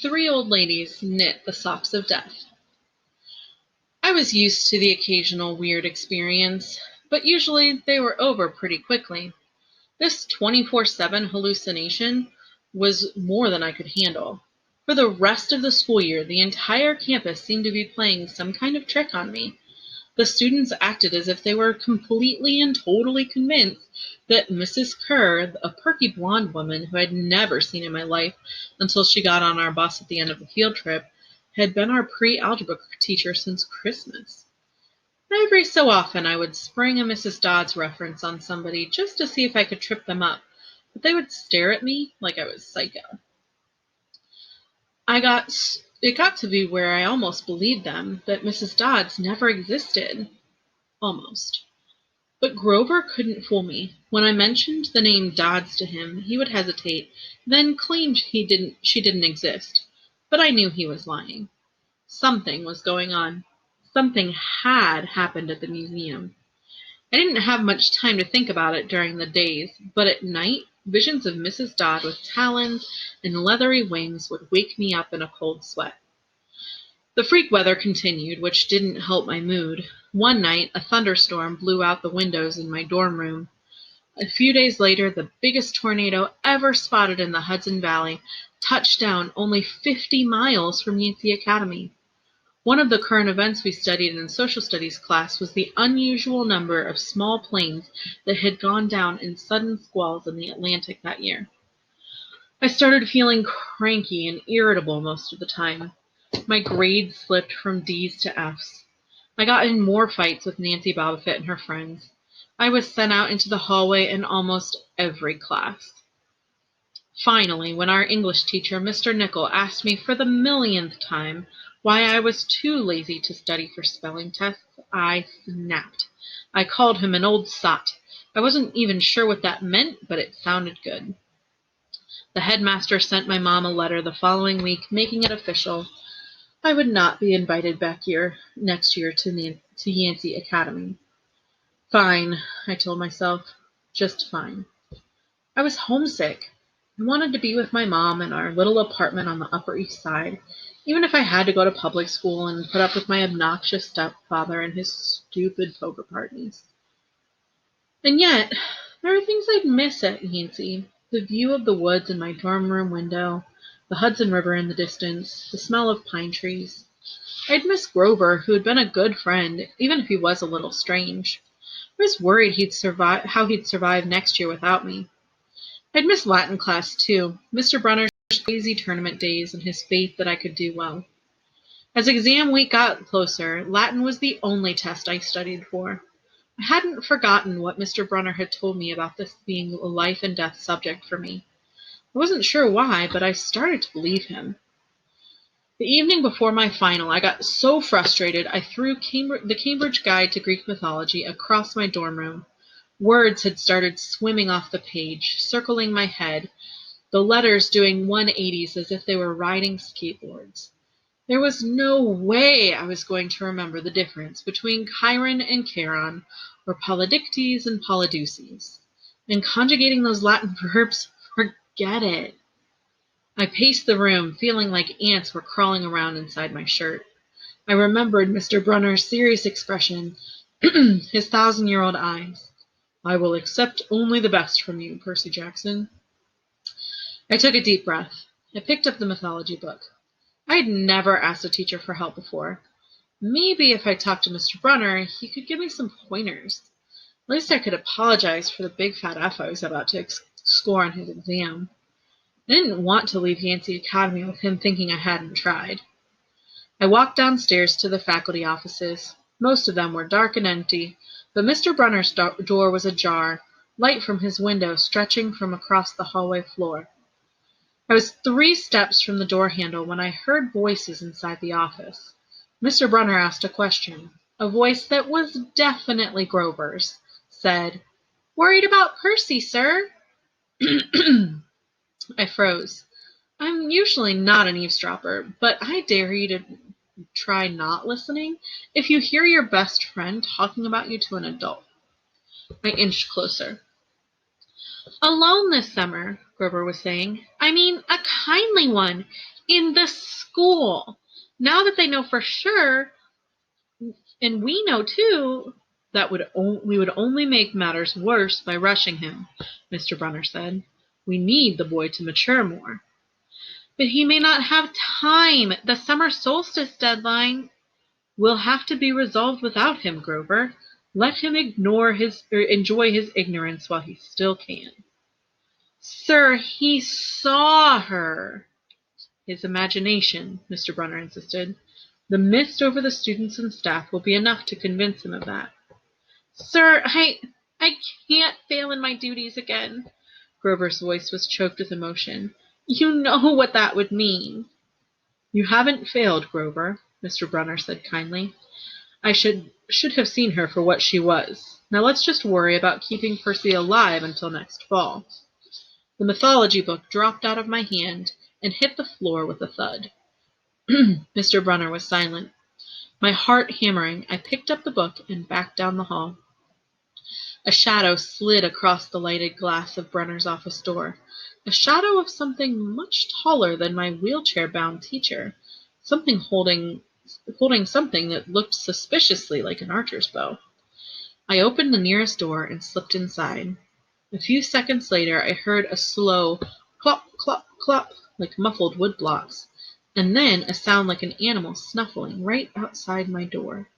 Three old ladies knit the socks of death. I was used to the occasional weird experience, but usually they were over pretty quickly. This 24/7 hallucination was more than I could handle. For the rest of the school year, the entire campus seemed to be playing some kind of trick on me. The students acted as if they were completely and totally convinced that Mrs. Kerr, a perky blonde woman who I'd never seen in my life until she got on our bus at the end of the field trip, had been our pre-algebra teacher since Christmas. Every so often I would spring a Mrs. Dodds reference on somebody just to see if I could trip them up, but they would stare at me like I was psycho. It got to be where I almost believed them, that Mrs. Dodds never existed. Almost. But Grover couldn't fool me. When I mentioned the name Dodds to him, he would hesitate, then claimed she didn't exist. But I knew he was lying. Something was going on. Something had happened at the museum. I didn't have much time to think about it during the days, but at night, visions of Mrs. Dodd with talons and leathery wings would wake me up in a cold sweat. The freak weather continued, which didn't help my mood. One night, a thunderstorm blew out the windows in my dorm room. A few days later, the biggest tornado ever spotted in the Hudson Valley touched down only 50 miles from Yancey Academy. One of the current events we studied in social studies class was the unusual number of small planes that had gone down in sudden squalls in the Atlantic that year. I started feeling cranky and irritable most of the time. My grades slipped from D's to F's. I got in more fights with Nancy Bobbitt and her friends. I was sent out into the hallway in almost every class. Finally, when our English teacher, Mr. Nickel, asked me for the millionth time why I was too lazy to study for spelling tests, I snapped. I called him an old sot. I wasn't even sure what that meant, but it sounded good. The headmaster sent my mom a letter the following week making it official. I would not be invited back next year to Yancey Academy. Fine, I told myself. Just fine. I was homesick. I wanted to be with my mom in our little apartment on the Upper East Side, even if I had to go to public school and put up with my obnoxious stepfather and his stupid poker parties. And yet, there were things I'd miss at Yancey. The view of the woods in my dorm room window, the Hudson River in the distance, the smell of pine trees. I'd miss Grover, who had been a good friend, even if he was a little strange. I was worried how he'd survive next year without me. I'd miss Latin class, too, Mr. Brunner's crazy tournament days and his faith that I could do well. As exam week got closer, Latin was the only test I studied for. I hadn't forgotten what Mr. Brunner had told me about this being a life and death subject for me. I wasn't sure why, but I started to believe him. The evening before my final, I got so frustrated I threw the Cambridge Guide to Greek Mythology across my dorm room. Words had started swimming off the page, circling my head, the letters doing 180s as if they were riding skateboards. There was no way I was going to remember the difference between Chiron and Charon, or Polydictes and Polydeuces. And conjugating those Latin verbs, forget it. I paced the room, feeling like ants were crawling around inside my shirt. I remembered Mr. Brunner's serious expression, his thousand-year-old eyes. I will accept only the best from you, Percy Jackson. I took a deep breath. I picked up the mythology book. I had never asked a teacher for help before. Maybe if I talked to Mr. Brunner, he could give me some pointers. At least I could apologize for the big fat F I was about to score on his exam. I didn't want to leave Yancey Academy with him thinking I hadn't tried. I walked downstairs to the faculty offices. Most of them were dark and empty, but Mr. Brunner's door was ajar, light from his window stretching from across the hallway floor. I was 3 steps from the door handle when I heard voices inside the office. Mr. Brunner asked a question. A voice that was definitely Grover's said, "Worried about Percy, sir?" I froze. I'm usually not an eavesdropper, but I dare you to try not listening if you hear your best friend talking about you to an adult. I inched closer. "Alone this summer," Grover was saying. "I mean, a kindly one. In the school. Now that they know for sure, and we know too, we would only make matters worse by rushing him, Mr. Brunner said. We need the boy to mature more. But he may not have time. The summer solstice deadline will have to be resolved without him, Grover. Let him enjoy his ignorance while he still can. Sir, he saw her. His imagination, Mr. Brunner insisted. The mist over the students and staff will be enough to convince him of that. Sir, I can't fail in my duties again. Grover's voice was choked with emotion. You know what that would mean. You haven't failed, Grover, Mr. Brunner said kindly. I should have seen her for what she was. Now let's just worry about keeping Percy alive until next fall. The mythology book dropped out of my hand and hit the floor with a thud. Mr. Brunner was silent. My heart hammering, I picked up the book and backed down the hall. A shadow slid across the lighted glass of Brunner's office door. A shadow of something much taller than my wheelchair-bound teacher. Something holding something that looked suspiciously like an archer's bow. I opened the nearest door and slipped inside. A few seconds later I heard a slow clop, clop, clop, like muffled wood blocks, and then a sound like an animal snuffling right outside my door.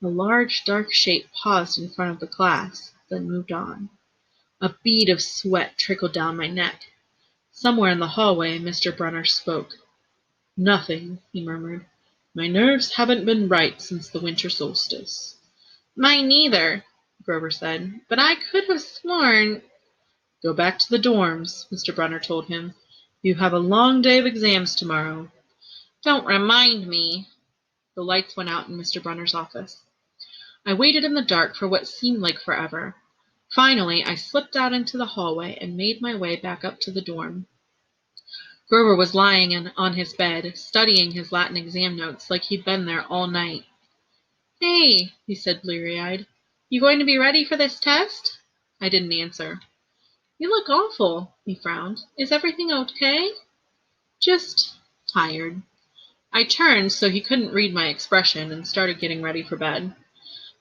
A large, dark shape paused in front of the class, then moved on. A bead of sweat trickled down my neck. Somewhere in the hallway, Mr. Brunner spoke. Nothing, he murmured. My nerves haven't been right since the winter solstice. Mine neither, Grover said, but I could have sworn. Go back to the dorms, Mr. Brunner told him. You have a long day of exams tomorrow. Don't remind me. The lights went out in Mr. Brunner's office. I waited in the dark for what seemed like forever. Finally, I slipped out into the hallway and made my way back up to the dorm. Grover was lying on his bed, studying his Latin exam notes like he'd been there all night. Hey, he said bleary-eyed. You going to be ready for this test? I didn't answer. You look awful, he frowned. Is everything okay? Just tired. I turned so he couldn't read my expression and started getting ready for bed.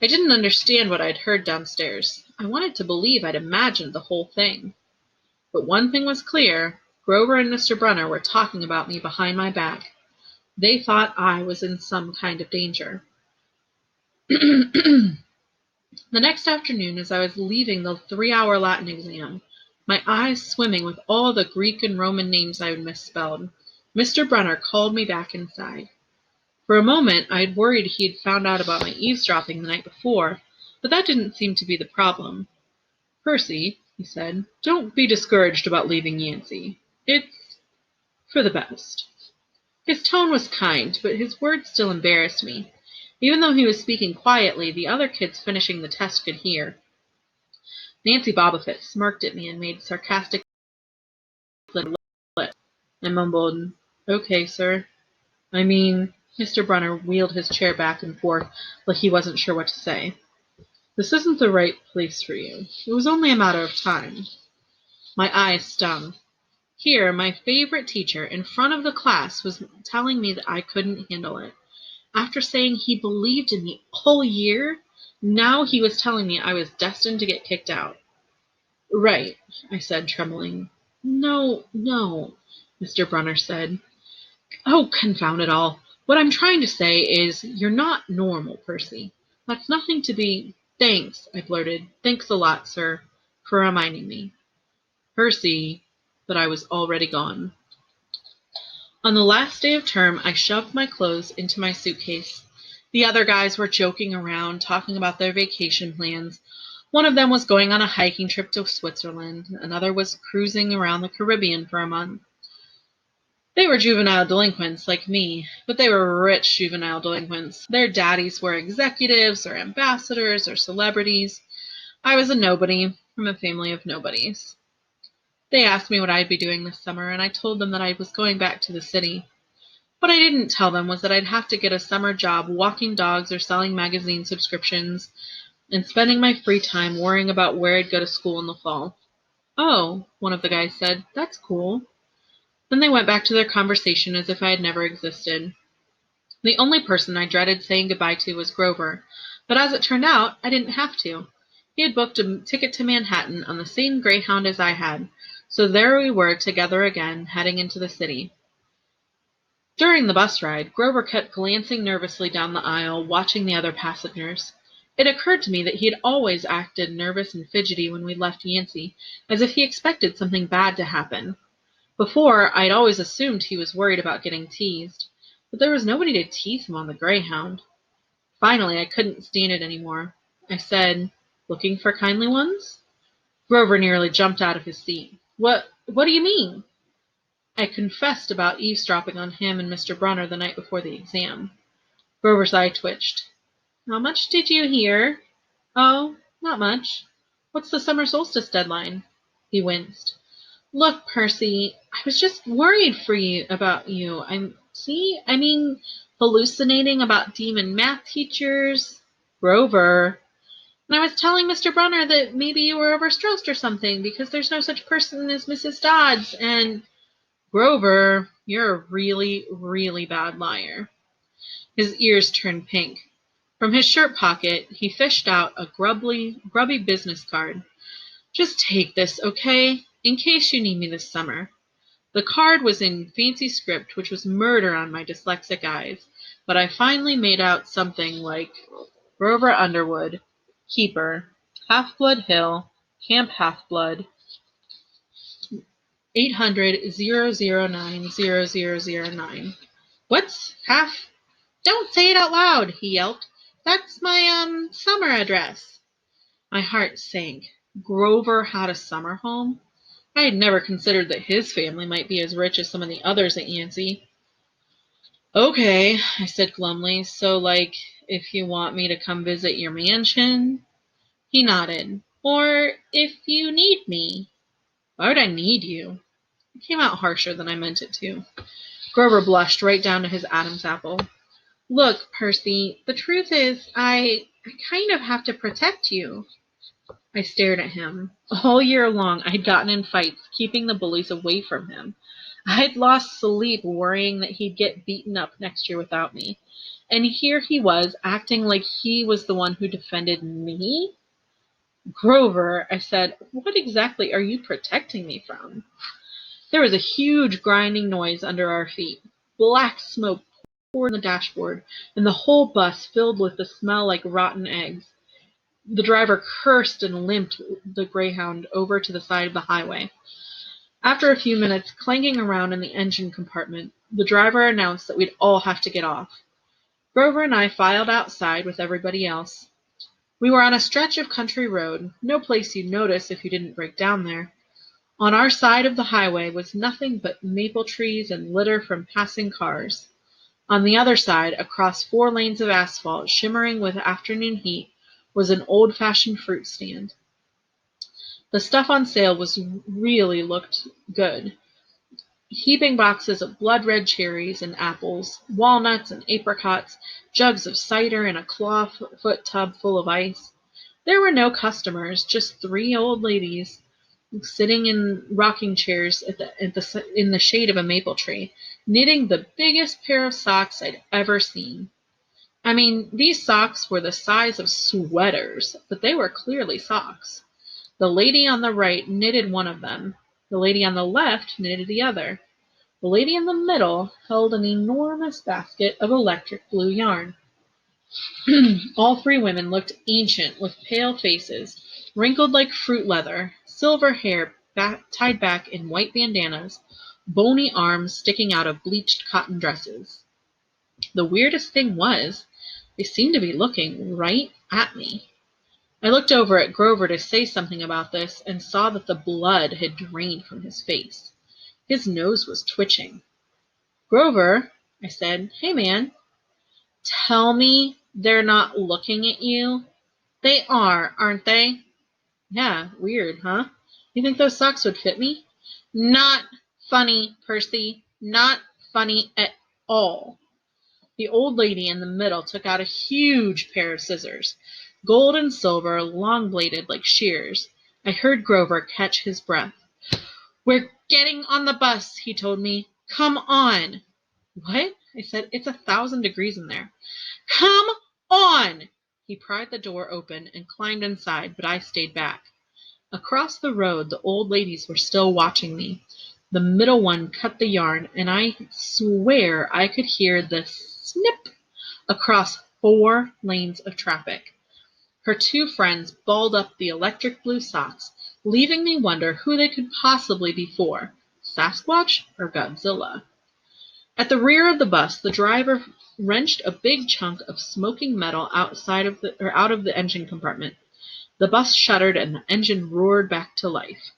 I didn't understand what I'd heard downstairs. I wanted to believe I'd imagined the whole thing. But one thing was clear. Grover and Mr. Brunner were talking about me behind my back. They thought I was in some kind of danger. The next afternoon, as I was leaving the 3-hour Latin exam, my eyes swimming with all the Greek and Roman names I had misspelled, Mr. Brunner called me back inside. For a moment, I had worried he had found out about my eavesdropping the night before, but that didn't seem to be the problem. Percy, he said, don't be discouraged about leaving Yancey. It's for the best. His tone was kind, but his words still embarrassed me. Even though he was speaking quietly, the other kids finishing the test could hear. Nancy Bobofit smirked at me and made sarcastic little lips. I mumbled, Okay, sir. I mean, Mr. Brunner wheeled his chair back and forth like he wasn't sure what to say. This isn't the right place for you. It was only a matter of time. My eyes stung. Here, my favorite teacher, in front of the class, was telling me that I couldn't handle it. After saying he believed in me all year, now he was telling me I was destined to get kicked out. Right, I said, trembling. No, Mr. Brunner said. Oh, confound it all. What I'm trying to say is you're not normal, Percy. That's nothing to be... Thanks, I blurted. Thanks a lot, sir, for reminding me. Percy, but I was already gone. On the last day of term, I shoved my clothes into my suitcase. The other guys were joking around, talking about their vacation plans. One of them was going on a hiking trip to Switzerland. Another was cruising around the Caribbean for a month. They were juvenile delinquents like me, but they were rich juvenile delinquents. Their daddies were executives or ambassadors or celebrities. I was a nobody from a family of nobodies. They asked me what I'd be doing this summer, and I told them that I was going back to the city. What I didn't tell them was that I'd have to get a summer job walking dogs or selling magazine subscriptions and spending my free time worrying about where I'd go to school in the fall. Oh, one of the guys said, that's cool. Then they went back to their conversation as if I had never existed. The only person I dreaded saying goodbye to was Grover, but as it turned out, I didn't have to. He had booked a ticket to Manhattan on the same Greyhound as I had, so there we were together again, heading into the city. During the bus ride, Grover kept glancing nervously down the aisle, watching the other passengers. It occurred to me that he had always acted nervous and fidgety when we left Yancey, as if he expected something bad to happen. Before, I'd always assumed he was worried about getting teased, but there was nobody to tease him on the Greyhound. Finally, I couldn't stand it anymore. I said, "Looking for kindly ones?" Grover nearly jumped out of his seat. What do you mean?" I confessed about eavesdropping on him and Mr. Brunner the night before the exam. Grover's eye twitched. "How much did you hear?" "Oh, not much." "What's the summer solstice deadline?" He winced. "Look, Percy, I was just worried about you. I mean, hallucinating about demon math teachers." "Grover." "And I was telling Mr. Brunner that maybe you were overstressed or something because there's no such person as Mrs. Dodds, and—" "Grover, you're a really, really bad liar." His ears turned pink. From his shirt pocket, he fished out a grubby business card. "Just take this, okay? In case you need me this summer." The card was in fancy script, which was murder on my dyslexic eyes, but I finally made out something like Grover Underwood, Keeper, Half-Blood Hill, Camp Half-Blood, 800-009-0009. "What's half—" "Don't say it out loud," he yelped. "That's my, summer address." My heart sank. Grover had a summer home? I had never considered that his family might be as rich as some of the others at Yancey. "Okay," I said glumly, "so, like, if you want me to come visit your mansion?" He nodded. "Or if you need me." "Why would I need you?" It came out harsher than I meant it to. Grover blushed right down to his Adam's apple. "Look, Percy, the truth is, I kind of have to protect you." I stared at him. All year long I'd gotten in fights, keeping the bullies away from him. I'd lost sleep worrying that he'd get beaten up next year without me. And here he was, acting like he was the one who defended me? "Grover," I said, "what exactly are you protecting me from?" There was a huge grinding noise under our feet. Black smoke poured in the dashboard, and the whole bus filled with the smell like rotten eggs. The driver cursed and limped the Greyhound over to the side of the highway. After a few minutes clanking around in the engine compartment, the driver announced that we'd all have to get off. Grover and I filed outside with everybody else. We were on a stretch of country road, no place you'd notice if you didn't break down there. On our side of the highway was nothing but maple trees and litter from passing cars. On the other side, across 4 lanes of asphalt shimmering with afternoon heat, was an old-fashioned fruit stand. The stuff on sale really looked good. Heaping boxes of blood-red cherries and apples, walnuts and apricots, jugs of cider and a clawfoot tub full of ice. There were no customers, just 3 old ladies sitting in rocking chairs in the shade of a maple tree, knitting the biggest pair of socks I'd ever seen. I mean, these socks were the size of sweaters, but they were clearly socks. The lady on the right knitted one of them. The lady on the left knitted the other. The lady in the middle held an enormous basket of electric blue yarn. All 3 women looked ancient, with pale faces, wrinkled like fruit leather, silver hair tied back in white bandanas, bony arms sticking out of bleached cotton dresses. The weirdest thing was, they seemed to be looking right at me. I looked over at Grover to say something about this and saw that the blood had drained from his face. His nose was twitching. "Grover," I said, "hey man." "Tell me they're not looking at you." "They are, aren't they?" "Yeah, weird, huh? You think those socks would fit me?" "Not funny, Percy. Not funny at all." The old lady in the middle took out a huge pair of scissors, gold and silver, long-bladed like shears. I heard Grover catch his breath. "We're getting on the bus," he told me. "Come on." "What?" I said. "It's 1,000 degrees in there." "Come on!" He pried the door open and climbed inside, but I stayed back. Across the road, the old ladies were still watching me. The middle one cut the yarn, and I swear I could hear the snip across 4 lanes of traffic. Her 2 friends balled up the electric blue socks, leaving me wonder who they could possibly be for, Sasquatch or Godzilla. At the rear of the bus, the driver wrenched a big chunk of smoking metal out of the engine compartment. The bus shuddered and the engine roared back to life.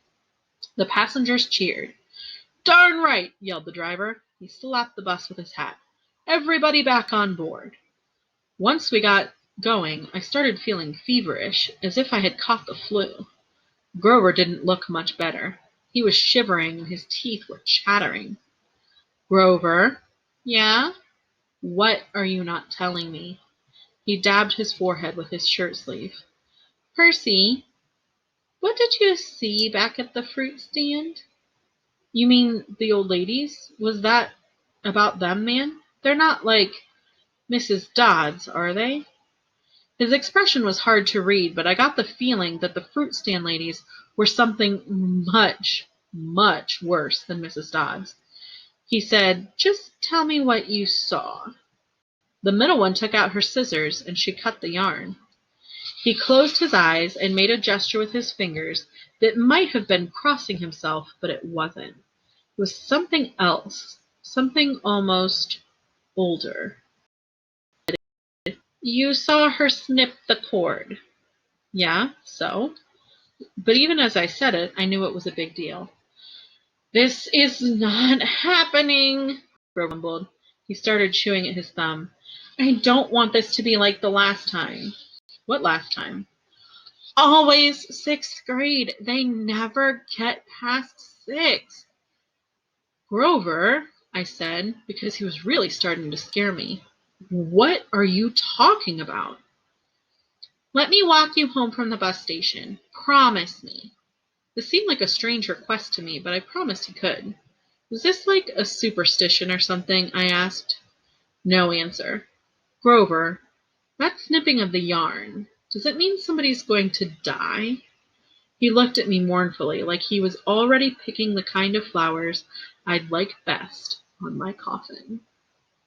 The passengers cheered. "Darn right!" yelled the driver. He slapped the bus with his hat. "Everybody back on board." Once we got going, I started feeling feverish, as if I had caught the flu. Grover didn't look much better. He was shivering and his teeth were chattering. "Grover." "Yeah?" "What are you not telling me?" He dabbed his forehead with his shirt sleeve. "Percy, what did you see back at the fruit stand?" "You mean the old ladies? Was that about them, man? They're not like Mrs. Dodds, are they?" His expression was hard to read, but I got the feeling that the fruit stand ladies were something much, much worse than Mrs. Dodds. He said, "Just tell me what you saw." The middle one took out her scissors, and she cut the yarn. He closed his eyes and made a gesture with his fingers that might have been crossing himself, but it wasn't. It was something else, something almost older. "You saw her snip the cord." "Yeah, so?" But even as I said it, I knew it was a big deal. "This is not happening," Grover mumbled. He started chewing at his thumb. "I don't want this to be like the last time." "What last time?" "Always 6th grade. They never get past 6." "Grover," I said, because he was really starting to scare me. "What are you talking about?" "Let me walk you home from the bus station. Promise me." This seemed like a strange request to me, but I promised he could. "Is this like a superstition or something?" I asked. No answer. "Grover, that snipping of the yarn, does it mean somebody's going to die?" He looked at me mournfully, like he was already picking the kind of flowers I'd like best on my coffin.